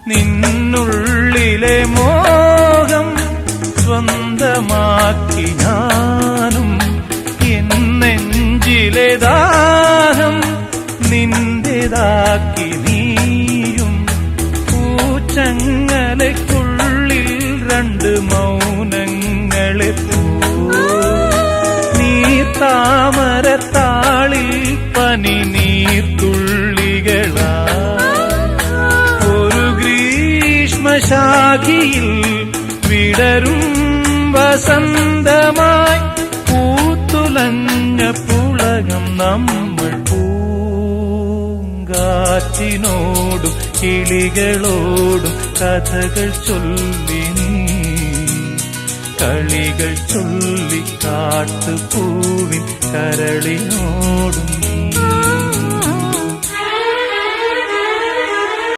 നിന്നുള്ളിലെ മോഹം സ്വന്തമാക്കി ഞാനും എന്നെഞ്ചിലെ ദാഹം നിന്റേതാക്കി നീയും പൂച്ചങ്ങലയ്ക്കുള്ളിൽ രണ്ട് മൗനങ്ങളെ താമരത്താളിൽ പനി നീർത്തുള്ളികളാ ഒരു ഗ്രീഷ്മശാഖിയിൽ വിടരും വസന്തമായി പൂത്തുലഞ്ഞ പുളകം നമ്മൾ പൂങ്കാറ്റിനോടും കിളികളോടും കഥകൾ ചൊല്ലി കളികൾ ചൊല്ലി കാട്ടുപൂവിൻ കരളിനോടും